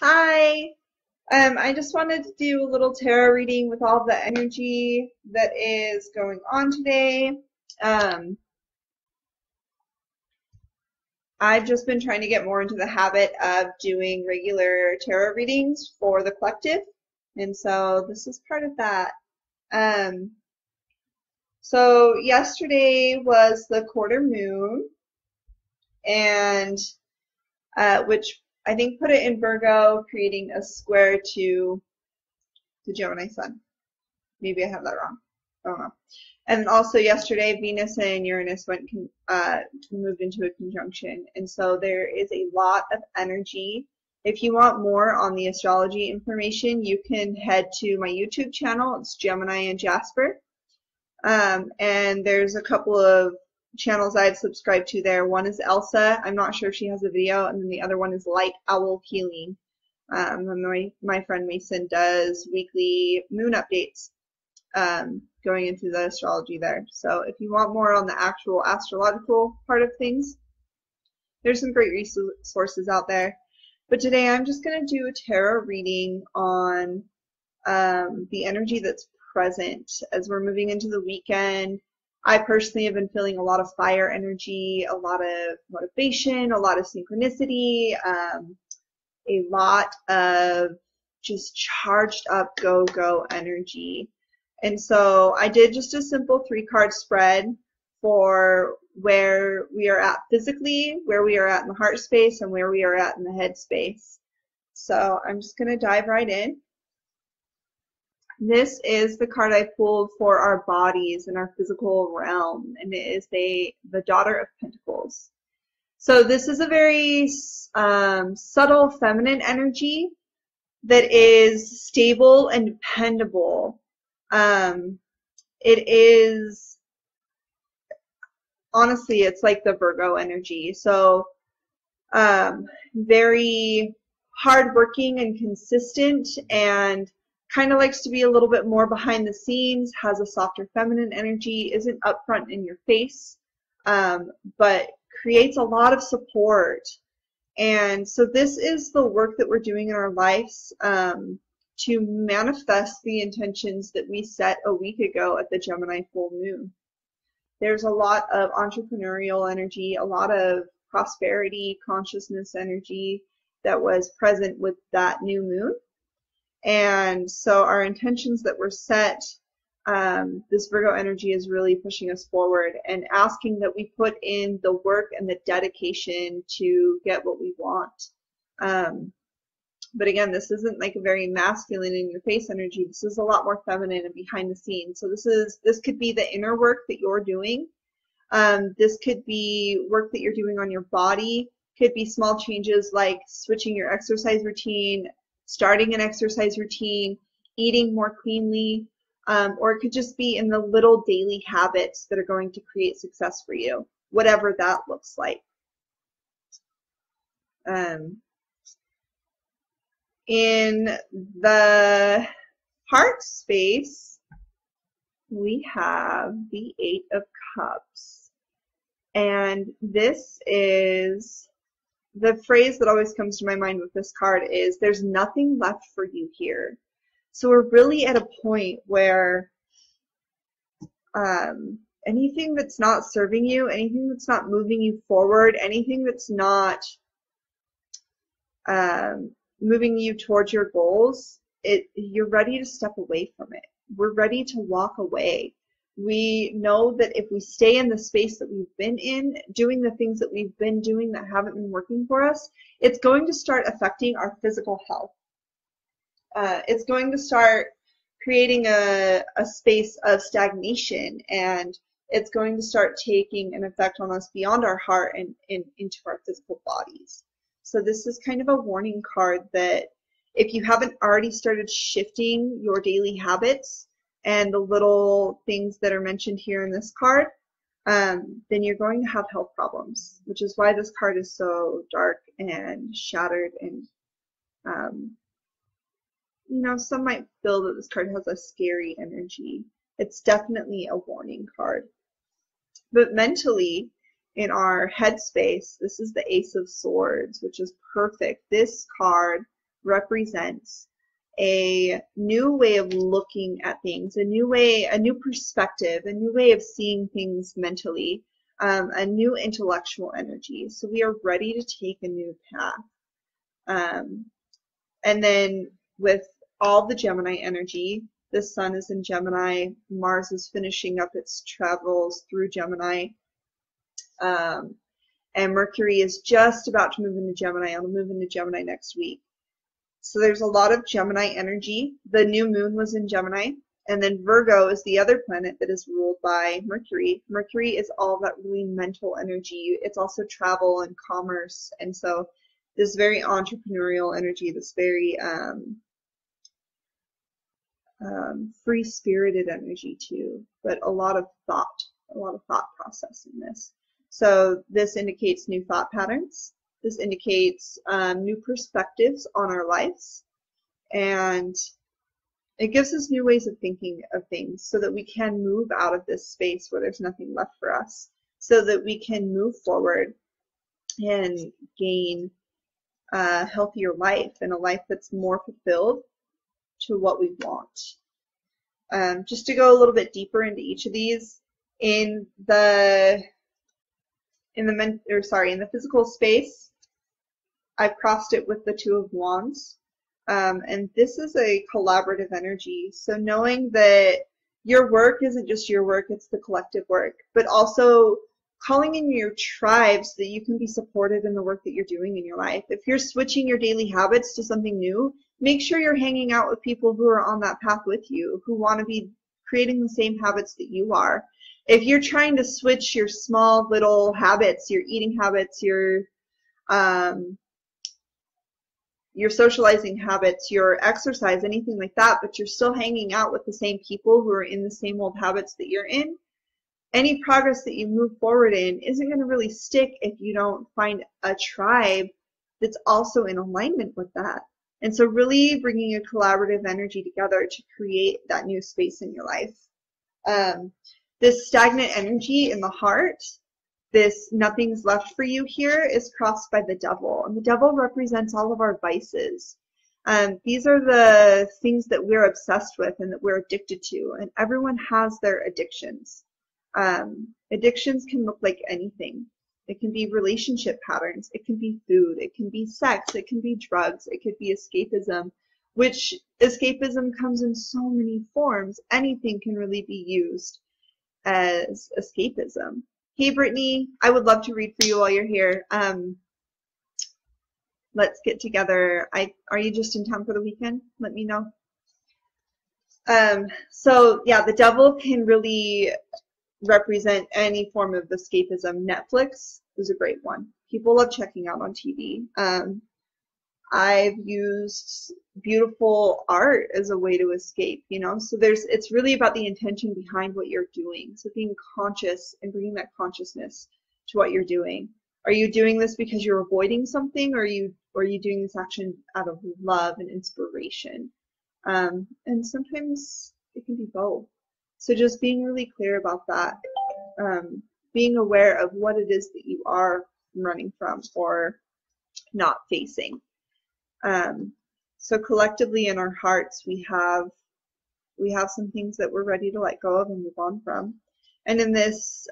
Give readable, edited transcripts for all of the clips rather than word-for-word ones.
Hi. I just wanted to do a little tarot reading with all the energy that is going on today. Um, I've just been trying to get more into the habit of doing regular tarot readings for the collective, and so this is part of that. Um, so yesterday was the quarter moon, and which I think put it in Virgo, creating a square to the Gemini sun. Maybe I have that wrong. I don't know. And also yesterday, Venus and Uranus moved into a conjunction, and so there is a lot of energy. If you want more on the astrology information, you can head to my YouTube channel. It's Gemini and Jasper, and there's a couple of channels I've subscribed to there. One is Elsa. I'm not sure if she has a video, and then the other one is Light Owl Healing. And my friend Mason does weekly moon updates going into the astrology there. So if you want more on the actual astrological part of things, there's some great resources out there. But today I'm just going to do a tarot reading on the energy that's present as we're moving into the weekend. I personally have been feeling a lot of fire energy, a lot of motivation, a lot of synchronicity, a lot of just charged up go energy. And so I did just a simple 3-card spread for where we are at physically, where we are at in the heart space, and where we are at in the head space. So I'm just going to dive right in. This is the card I pulled for our bodies and our physical realm, and it is the Daughter of Pentacles. So this is a very subtle feminine energy that is stable and dependable. It is, honestly, it's like the Virgo energy. So very hardworking and consistent, and kind of likes to be a little bit more behind the scenes, has a softer feminine energy, isn't upfront in your face, but creates a lot of support. And so this is the work that we're doing in our lives to manifest the intentions that we set a week ago at the Gemini full moon. There's a lot of entrepreneurial energy, a lot of prosperity, consciousness energy that was present with that new moon. And so our intentions that were set, this Virgo energy is really pushing us forward and asking that we put in the work and the dedication to get what we want. But again, this isn't like a very masculine in your face energy. This is a lot more feminine and behind the scenes. So this could be the inner work that you're doing. This could be work that you're doing on your body. Could be small changes like switching your exercise routine, starting an exercise routine, eating more cleanly, or it could just be in the little daily habits that are going to create success for you, whatever that looks like. In the heart space, we have the 8 of Cups. And this is the phrase that always comes to my mind with this card is there's nothing left for you here. So we're really at a point where anything that's not serving you, anything that's not moving you forward, anything that's not moving you towards your goals, you're ready to step away from it. We're ready to walk away. We know that if we stay in the space that we've been in, doing the things that we've been doing that haven't been working for us, it's going to start affecting our physical health. It's going to start creating a space of stagnation, and it's going to start taking an effect on us beyond our heart and into our physical bodies. So this is kind of a warning card that if you haven't already started shifting your daily habits and the little things that are mentioned here in this card, then you're going to have health problems, which is why this card is so dark and shattered. And you know, some might feel that this card has a scary energy. It's definitely a warning card. But mentally, in our headspace, this is the Ace of Swords, which is perfect. This card represents a new way of looking at things, a new way, a new perspective, a new way of seeing things mentally, a new intellectual energy. So we are ready to take a new path. And then with all the Gemini energy, the sun is in Gemini, Mars is finishing up its travels through Gemini, and Mercury is just about to move into Gemini. It'll move into Gemini next week. So there's a lot of Gemini energy. The new moon was in Gemini, and then Virgo is the other planet that is ruled by Mercury. Mercury is all that really mental energy. It's also travel and commerce, and so this very entrepreneurial energy, this very free-spirited energy too, but a lot of thought process in this. So this indicates new thought patterns. This indicates new perspectives on our lives, and it gives us new ways of thinking of things so that we can move out of this space where there's nothing left for us, so that we can move forward and gain a healthier life and a life that's more fulfilled to what we want. Just to go a little bit deeper into each of these, in the physical space, I've crossed it with the Two of Wands, and this is a collaborative energy. So knowing that your work isn't just your work, it's the collective work, but also calling in your tribe so that you can be supported in the work that you're doing in your life. If you're switching your daily habits to something new, make sure you're hanging out with people who are on that path with you, who want to be creating the same habits that you are. If you're trying to switch your small little habits, your eating habits, your socializing habits, your exercise, anything like that, but you're still hanging out with the same people who are in the same old habits that you're in, any progress that you move forward in isn't going to really stick if you don't find a tribe that's also in alignment with that. And so really bringing a collaborative energy together to create that new space in your life. This stagnant energy in the heart, this nothing's left for you here, is crossed by the devil. And the devil represents all of our vices. These are the things that we're obsessed with and that we're addicted to. And everyone has their addictions. Addictions can look like anything. It can be relationship patterns. It can be food. It can be sex. It can be drugs. It could be escapism, which escapism comes in so many forms. Anything can really be used as escapism. Hey, Brittany, I would love to read for you while you're here. Let's get together. Are you just in town for the weekend? Let me know. So yeah, the devil can really represent any form of escapism. Netflix is a great one. People love checking out on TV. I've used beautiful art as a way to escape, you know, so it's really about the intention behind what you're doing. So being conscious and bringing that consciousness to what you're doing. Are you doing this because you're avoiding something, or are you doing this action out of love and inspiration? And sometimes it can be both. So just being really clear about that, being aware of what it is that you are running from or not facing. So collectively in our hearts, we have some things that we're ready to let go of and move on from. And in this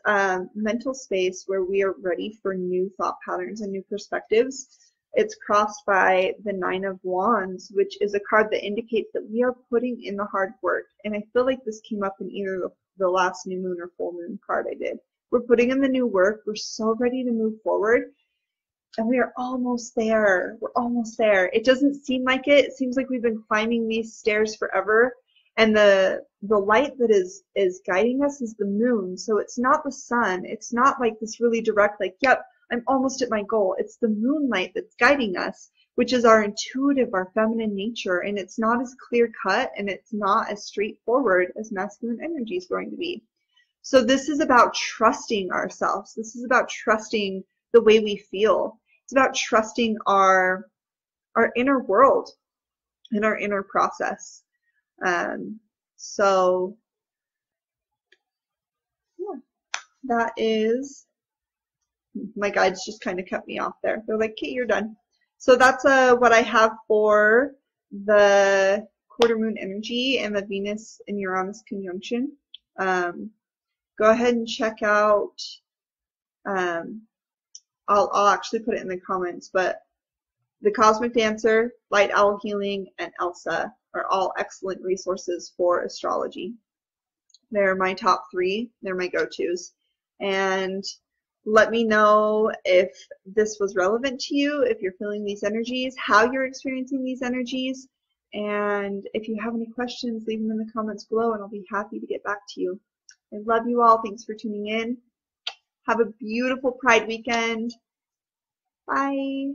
mental space where we are ready for new thought patterns and new perspectives, it's crossed by the Nine of Wands, which is a card that indicates that we are putting in the hard work. And I feel like this came up in either the last new moon or full moon card I did. We're putting in the new work. We're so ready to move forward. And we are almost there. We're almost there. It doesn't seem like it. It seems like we've been climbing these stairs forever. And the light that is guiding us is the moon. So it's not the sun. It's not like this really direct, like, yep, I'm almost at my goal. It's the moonlight that's guiding us, which is our intuitive, our feminine nature. And it's not as clear cut and it's not as straightforward as masculine energy is going to be. So this is about trusting ourselves. This is about trusting the way we feel. It's about trusting our inner world and our inner process. So yeah, that is, my guides just kind of cut me off there. They're like, Kate, you're done. So that's what I have for the quarter moon energy and the Venus and Uranus conjunction. Go ahead and check out, I'll actually put it in the comments, but The Cosmic Dancer, Light Owl Healing, and Elsa are all excellent resources for astrology. They're my top 3. They're my go-tos. And let me know if this was relevant to you, if you're feeling these energies, how you're experiencing these energies, and if you have any questions, leave them in the comments below and I'll be happy to get back to you. I love you all. Thanks for tuning in. Have a beautiful Pride weekend. Bye.